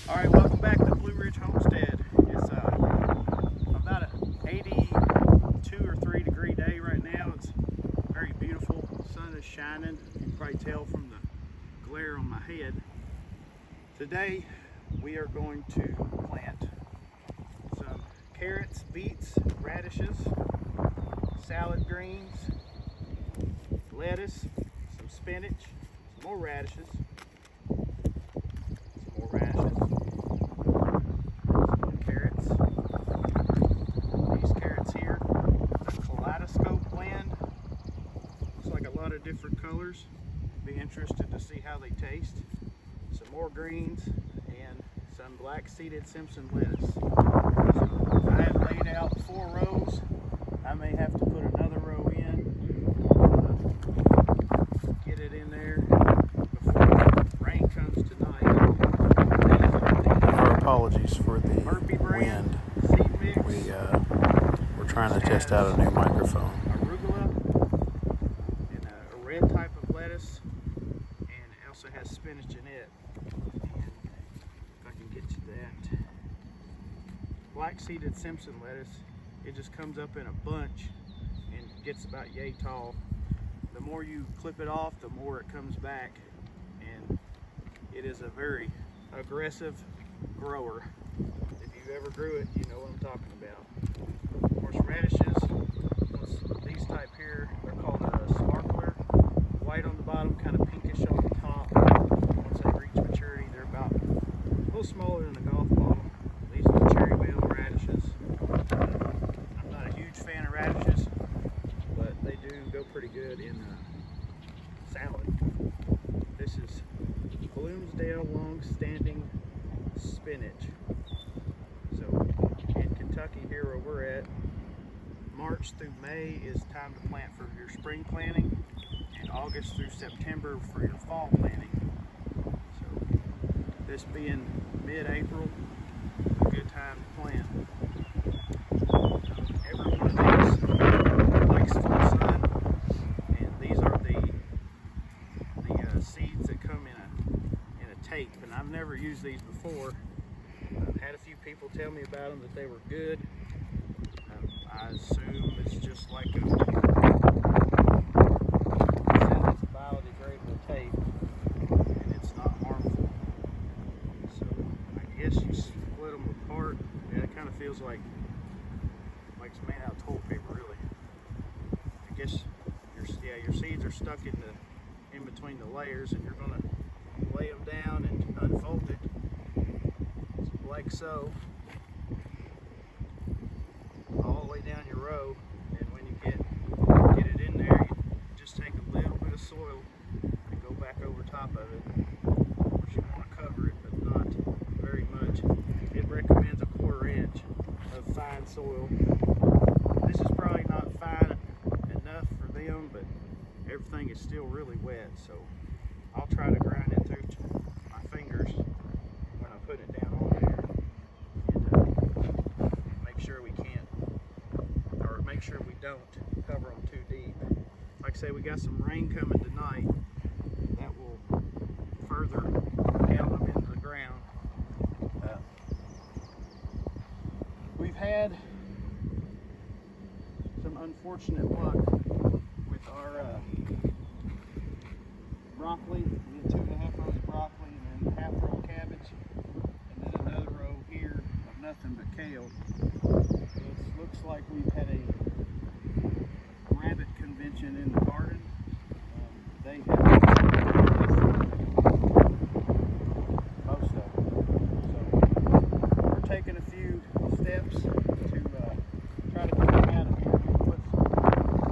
Alright, welcome back to Blue Ridge Homestead. It's about a 82 or 3 degree day right now. It's very beautiful. The sun is shining. You can probably tell from the glare on my head. Today we are going to plant some carrots, beets, radishes, salad greens, lettuce, some spinach, some more radishes, carrots. These carrots here, it's a kaleidoscope blend. Looks like a lot of different colors. Be interested to see how they taste. Some more greens and some black seeded Simpson lettuce. So I have laid out 4 rows. I may have to put another row in. Get it in there before rain comes tonight. Our apologies for the wind. Seed mix. We're trying to test out a new microphone. Arugula and a red type of lettuce, and it also has spinach in it. And if I can get to that, black seeded Simpson lettuce, it just comes up in a bunch and gets about yay tall. The more you clip it off, the more it comes back, and it is a very aggressive grower. If you've ever grew it, you know what I'm talking about. Of course, radishes, these type here, they're called a sparkler. White on the bottom, kind of pinkish on the top. Once they reach maturity, they're about a little smaller than a golf ball. These are the cherry bell radishes. I'm not a huge fan of radishes, but they do go pretty good in salad. This is Bloomsdale long-standing spinach. So in Kentucky, here where we're at, March through May is time to plant for your spring planting, and August through September for your fall planting. So this being mid-April, a good time to plant. Every one of these likes full sun, and these are the seeds that come in a tape, and I've never used these before. I've had a few people tell me about them, that they were good. I assume it's just like it says it's a biodegradable tape, and it's not harmful. So I guess you split them apart, and it kind of feels like it's made out of toilet paper, really. I guess your seeds are stuck in between the layers, and you're gonna lay them down and unfold it like so, all the way down your row. And when you get it in there, you just take a little bit of soil and go back over top of it. Of course, you want to cover it, but not very much. It recommends a 1/4 inch of fine soil. This is probably not fine enough for them, but everything is still really wet, so I'll try to grind it through my fingers when I put it down on there, and make sure we don't cover them too deep. Like I say, we got some rain coming tonight that will further down them into the ground. We've had some unfortunate luck with our broccoli. We had 2.5 rows of broccoli, and then half row of cabbage, and then another row here of nothing but kale. It looks like we've had a rabbit convention in the garden. They have most of them. So we're taking a few steps to try to get them out of here. We put some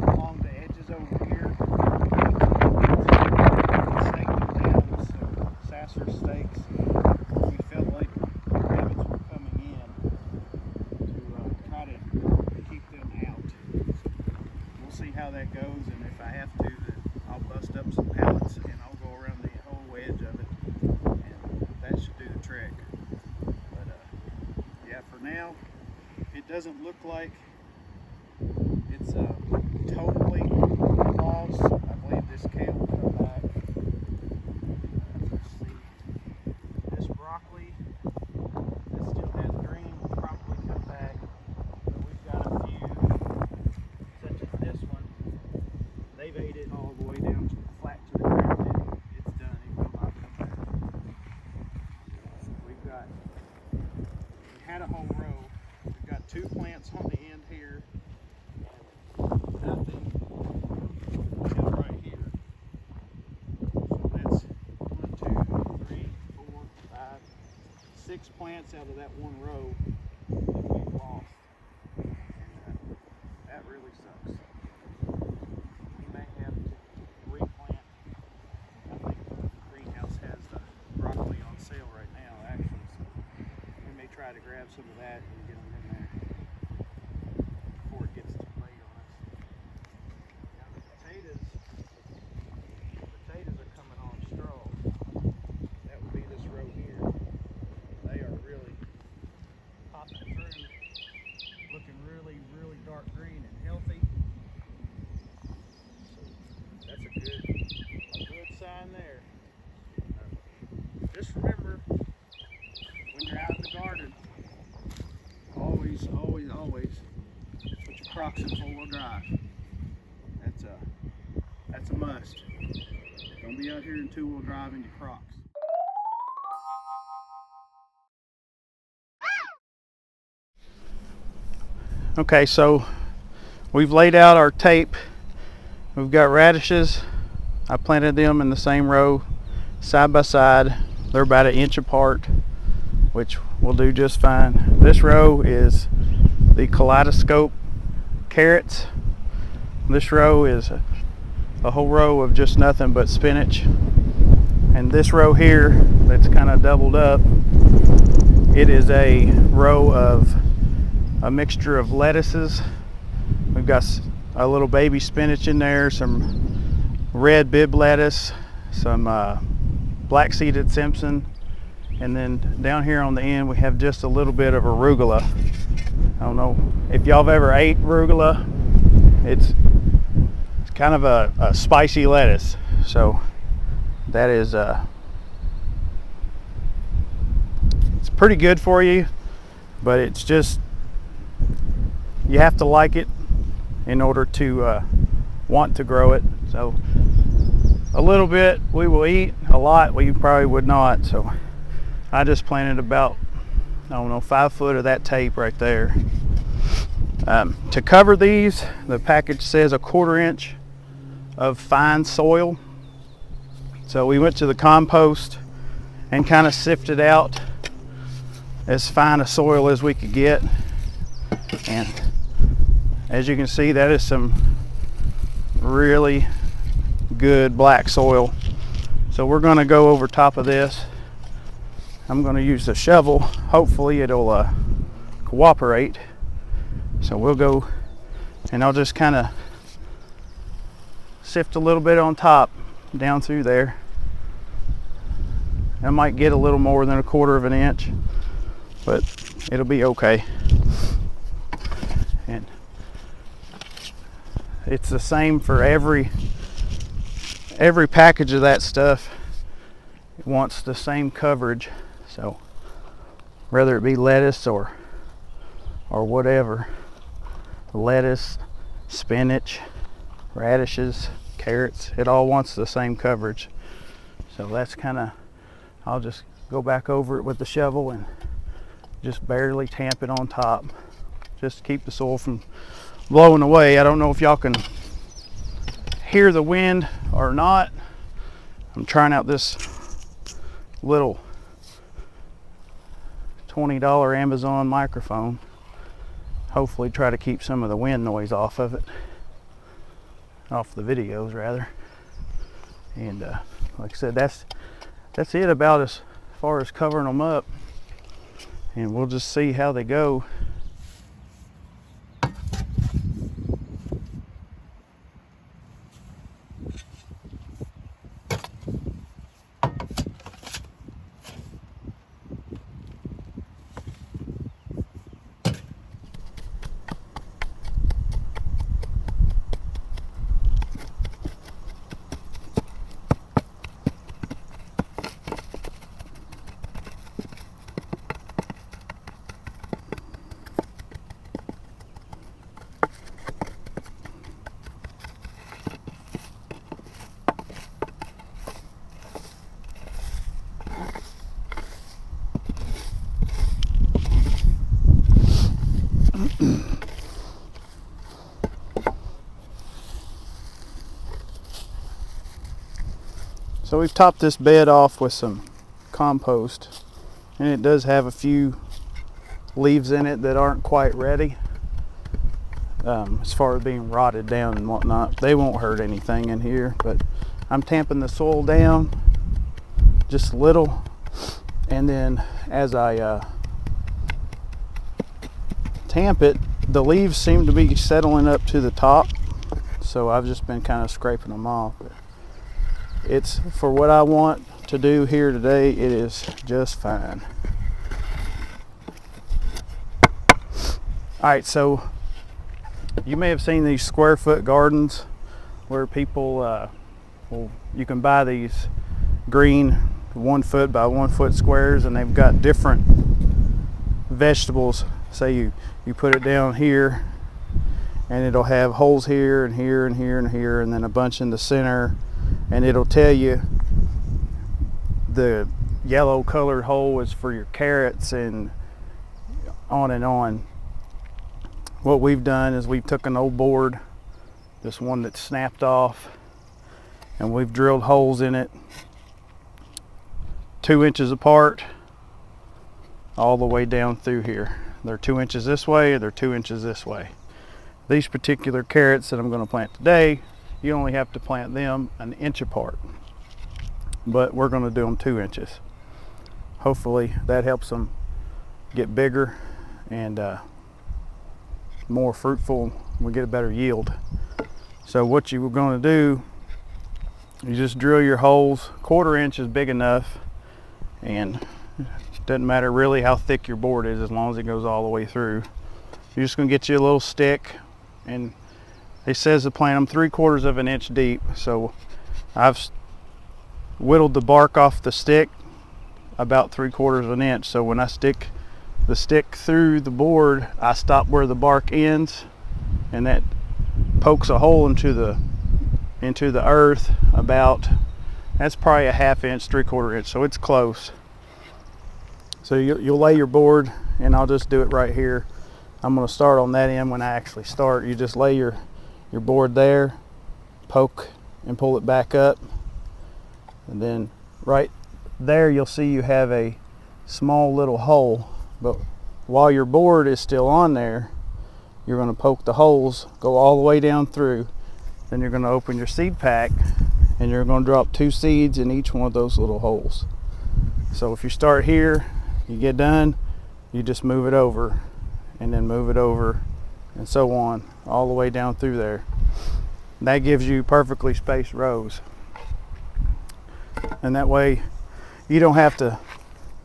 along the edges over here. Stake them down with some sasser stakes. We felt like rabbits were coming in to try to keep them out. We'll see how that goes, and if I have to, then I'll bust up some pallets and I'll go around the whole edge of it, and that should do the trick. But yeah, for now, it doesn't look like it's totally lost. I believe this kale will come back. Let's see. This broccoli had a whole row. We've got 2 plants on the end here, and nothing until right here. So that's 1, 2, 3, 4, 5, 6 plants out of that one row that we've lost. And that really sucks. We may have to replant. I think the greenhouse has the broccoli on sale right now, actually, so we may try to grab some of that and get them in there before it gets too late on us. Now the potatoes are coming on strong. That would be this row here. They are really popping through, looking really, really dark green and healthy. So that's a good sign there. Just remember, when you're out in the garden, always put your Crocs in 4-wheel drive. That's a must. Don't be out here in 2-wheel drive in your Crocs. Okay, so we've laid out our tape. We've got radishes. I planted them in the same row, side by side. They're about 1 inch apart, which will do just fine. This row is the kaleidoscope carrots. This row is a whole row of just nothing but spinach. And this row here that's kind of doubled up, it is a row of a mixture of lettuces. We've got a little baby spinach in there, some red bib lettuce, some black seeded Simpson, and then down here on the end we have just a little bit of arugula. I don't know if y'all have ever ate arugula. It's kind of a spicy lettuce, so that is it's pretty good for you, but it's just, you have to like it in order to want to grow it. So a little bit we will eat, a lot we probably would not. So I just planted about, I don't know, 5 foot of that tape right there. To cover these, the package says 1/4 inch of fine soil. So we went to the compost and kind of sifted out as fine a soil as we could get. And as you can see, that is some really good black soil. So we're going to go over top of this. I'm going to use the shovel. Hopefully it'll cooperate. So we'll go, and I'll just kind of sift a little bit on top down through there. I might get a little more than 1/4 inch, but it'll be okay. And it's the same for every package of that stuff. It wants the same coverage. So whether it be lettuce or whatever, lettuce, spinach, radishes, carrots, it all wants the same coverage. So that's kind of, I'll just go back over it with the shovel and just barely tamp it on top, just to keep the soil from blowing away. I don't know if y'all can hear the wind or not. I'm trying out this little $20 Amazon microphone. Hopefully try to keep some of the wind noise off of it, off the videos rather. And like I said, that's it about as far as covering them up, and we'll just see how they go. So we've topped this bed off with some compost, and it does have a few leaves in it that aren't quite ready, as far as being rotted down and whatnot. They won't hurt anything in here, but I'm tamping the soil down just a little, and then as I tamp it, the leaves seem to be settling up to the top, so I've just been kind of scraping them off. But it's for what I want to do here today. It is just fine. All right, so you may have seen these square foot gardens where people you can buy these green 1 foot by 1 foot squares, and they've got different vegetables. Say you put it down here, and it'll have holes here and here and here and here, and then a bunch in the center, and it'll tell you the yellow colored hole is for your carrots, and on and on. What we've done is we've took an old board, this one that's snapped off, and we've drilled holes in it 2 inches apart all the way down through here. They're 2 inches this way, or they're 2 inches this way. These particular carrots that I'm going to plant today, you only have to plant them 1 inch apart, but we're going to do them 2 inches. Hopefully that helps them get bigger and more fruitful. We get a better yield. So what you were going to do, you just drill your holes. 1/4 inch is big enough, and it doesn't matter really how thick your board is as long as it goes all the way through. You're just going to get you a little stick, and it says to plant them 3/4 of an inch deep. So I've whittled the bark off the stick about 3/4 of an inch. So when I stick the stick through the board, I stop where the bark ends, and that pokes a hole into the earth about, that's probably a 1/2 inch, 3/4 inch, so it's close. So you'll lay your board, and I'll just do it right here. I'm going to start on that end when I actually start. You just lay your board there, poke and pull it back up, and then right there you'll see you have a small little hole. But while your board is still on there, you're going to poke the holes, go all the way down through. Then you're going to open your seed pack, and you're going to drop 2 seeds in each one of those little holes. So if you start here, you get done, you just move it over, and then move it over, and so on, all the way down through there. And that gives you perfectly spaced rows. And that way you don't have to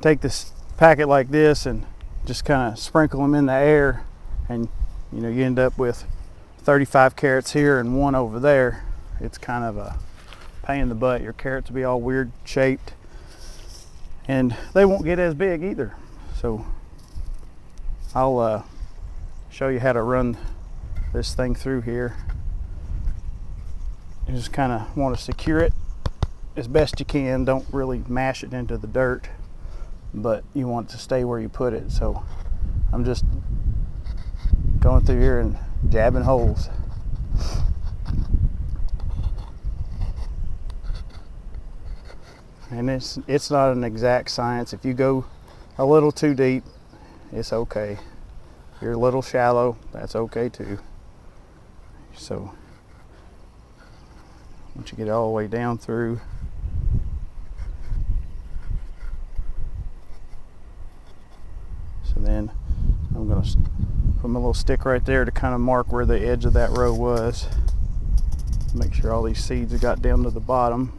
take this packet like this and just kind of sprinkle them in the air, and you end up with 35 carrots here and 1 over there. It's kind of a pain in the butt. Your carrots will be all weird shaped, and they won't get as big either. So I'll show you how to run this thing through here. You just kind of want to secure it as best you can. Don't really mash it into the dirt, but you want it to stay where you put it. So I'm just going through here and jabbing holes. And it's not an exact science. If you go a little too deep, it's okay. If you're a little shallow, that's okay too. So once you get all the way down through, so then I'm going to put my little stick right there to kind of mark where the edge of that row was. Make sure all these seeds have got down to the bottom.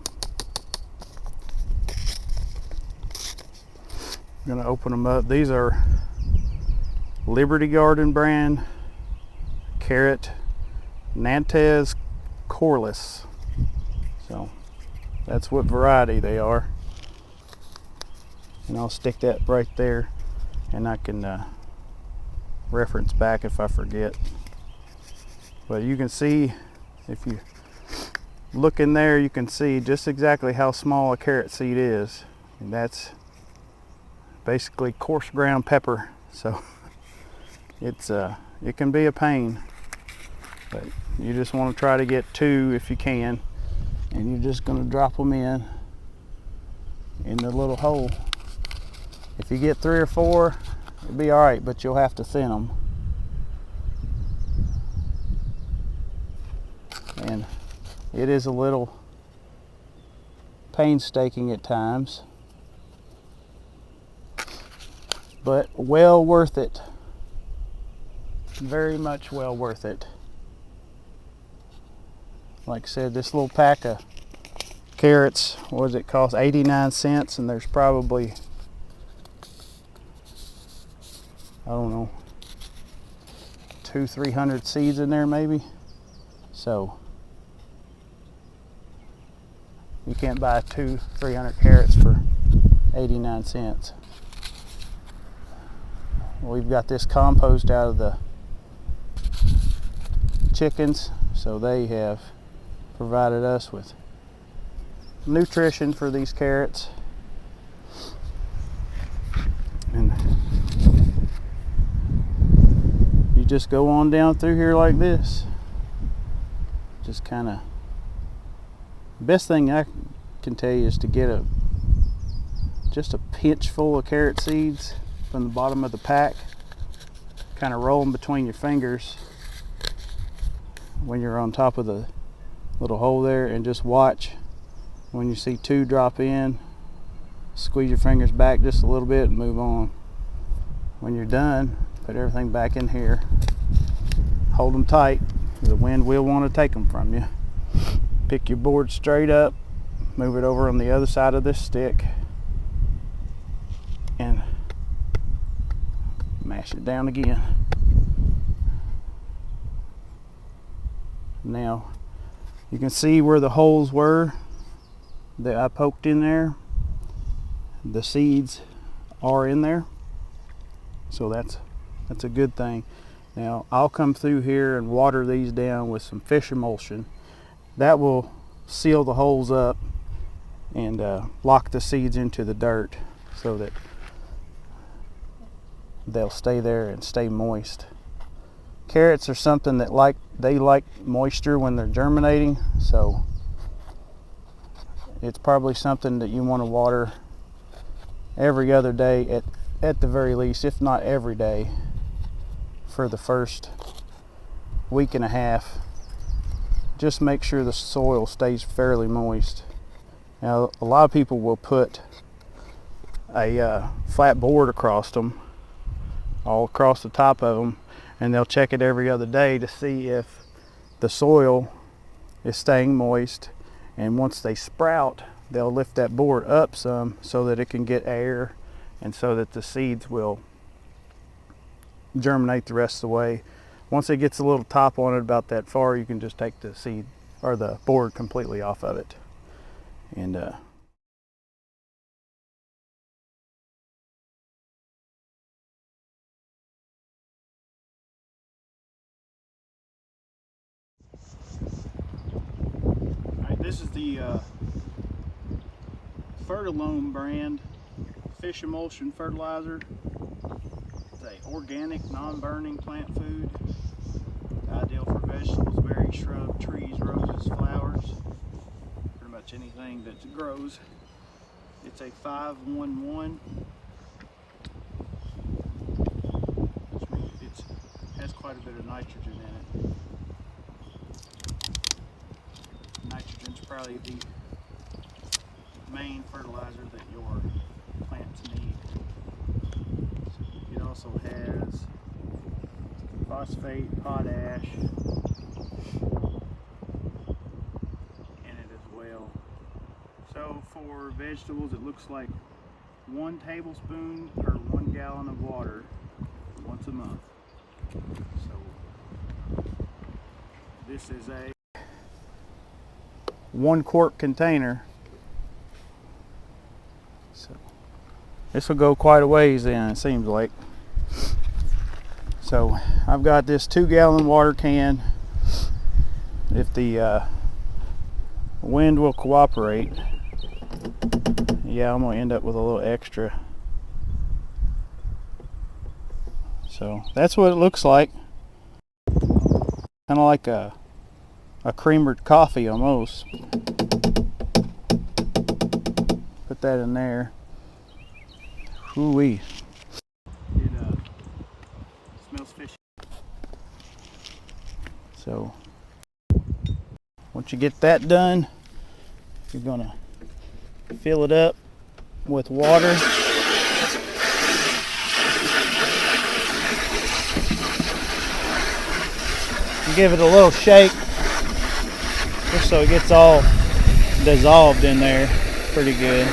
I'm going to open them up. These are Liberty Garden brand carrot, Nantes Corliss. So that's what variety they are. And I'll stick that right there, and I can reference back if I forget. But you can see, if you look in there, you can see just exactly how small a carrot seed is, and that's basically coarse ground pepper. So it can be a pain, but you just want to try to get 2 if you can, and you're just going to drop them in in the little hole. If you get 3 or 4, it'll be all right, but you'll have to thin them. And it is a little painstaking at times, but well worth it. Very much well worth it. Like I said, this little pack of carrots, what does it cost? 89 cents, and there's probably, I don't know, 200-300 seeds in there maybe. So you can't buy 200-300 carrots for 89 cents. We've got this compost out of the chickens, so they have provided us with nutrition for these carrots. And you just go on down through here like this. Just kind of, best thing I can tell you is to get just a pinch full of carrot seeds from the bottom of the pack. Kind of roll them between your fingers when you're on top of the little hole there, and just watch. When you see 2 drop in, squeeze your fingers back just a little bit and move on. When you're done, put everything back in here. Hold them tight. The wind will want to take them from you. Pick your board straight up, move it over on the other side of this stick, and mash it down again. Now, you can see where the holes were that I poked in there. The seeds are in there, so that's a good thing. Now I'll come through here and water these down with some fish emulsion. That will seal the holes up and lock the seeds into the dirt so that they'll stay there and stay moist. Carrots are something that they like moisture when they're germinating, so it's probably something that you want to water every other day at the very least, if not every day, for the first week and a half. Just make sure the soil stays fairly moist. Now, a lot of people will put a flat board across them, all across the top of them, and they'll check it every other day to see if the soil is staying moist. And once they sprout, they'll lift that board up some so that it can get air and so that the seeds will germinate the rest of the way. Once it gets a little top on it about that far, you can just take the seed or the board completely off of it. And this is the Fertilome brand fish emulsion fertilizer. It's an organic, non-burning plant food. Ideal for vegetables, berries, shrubs, trees, roses, flowers, pretty much anything that grows. It's a 5-1-1, which means it has quite a bit of nitrogen in it. Nitrogen's probably the main fertilizer that your plants need. It also has phosphate, potash in it as well. So for vegetables, it looks like 1 tablespoon per 1 gallon of water once a month. So this is a 1 quart container. So this will go quite a ways then, it seems like. So I've got this 2-gallon water can. If the wind will cooperate, yeah, I'm gonna end up with a little extra. So that's what it looks like. Kind of like a creamered coffee almost. Put put that in there. Hoo-wee. It smells fishy. So once you get that done, you're gonna fill it up with water. And give it a little shake just so it gets all dissolved in there pretty good.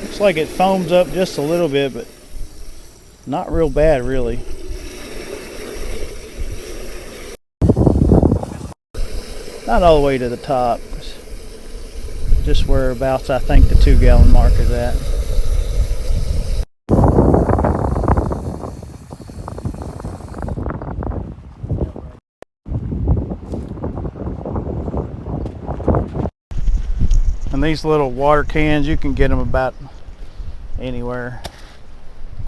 Looks like it foams up just a little bit, but not real bad really. Not all the way to the top, just whereabouts I think the 2-gallon mark is at. And these little water cans, you can get them about anywhere.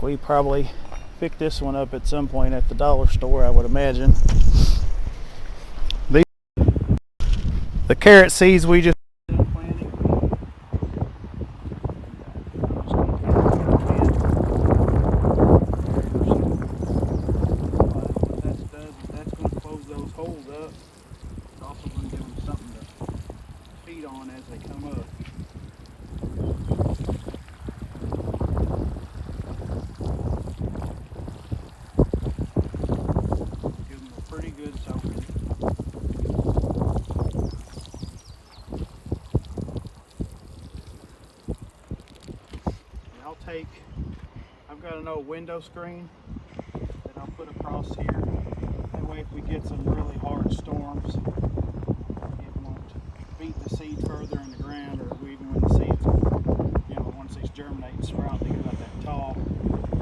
We probably picked this one up at some point at the dollar store, I would imagine. The carrot seeds we just on as they come up. Give them a pretty good soaking. And I've got an old window screen that I'll put across here. That way if we get some really hard storms, beat the seed further in the ground, or even when the seeds, once these germinate and sprout, they get about that tall.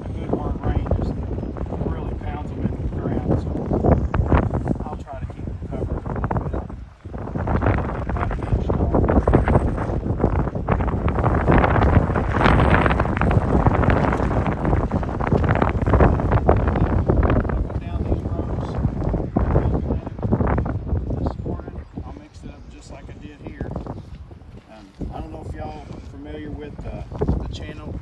A good hard rain just really pounds them into the ground, so I'll try to keep them covered a little bit. Go down these rows this morning. I'll mix it up just like I did here. I don't know if y'all are familiar with the channel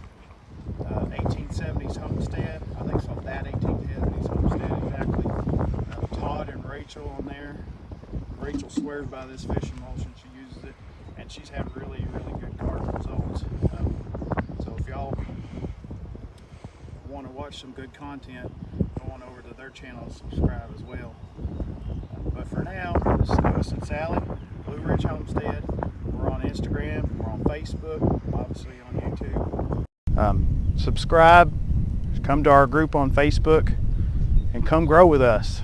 1870s Homestead. I think so, that 1870s Homestead exactly. Todd and Rachel on there. Rachel swears by this fish emulsion. She uses it, and she's had really, really good garden results. So if y'all want to watch some good content, go on over to their channel and subscribe as well. But for now, this is Lewis and Sally, Blue Ridge Homestead. We're on Instagram, we're on Facebook, obviously on YouTube. Subscribe, come to our group on Facebook, and come grow with us.